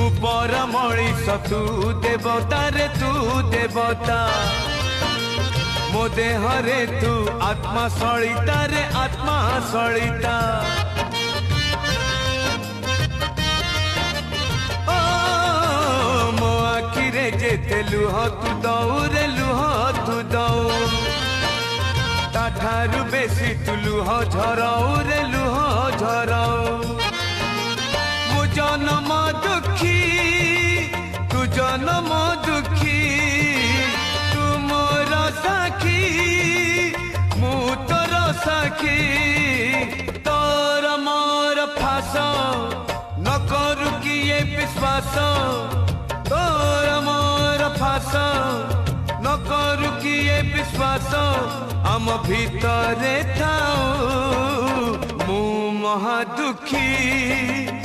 मु पर मणिष तू देवता रे तू देवता मो देह रे तू आत्मा सलिता रे आत्मा सलिता मो आखि रे जेते लुह तू दऊ रे लुह तू दऊ ताठारु बेसी तू लुह झराऊ रे लुह झराऊ मु जन्म दुखी तू जन्म दुखी तू मोर साखी मु तोर साखी तोर मोर फास न करू किए विश्वास तोर मोर फास न करू किए विश्वास आम भितरे थाऊ मु महा दुखी।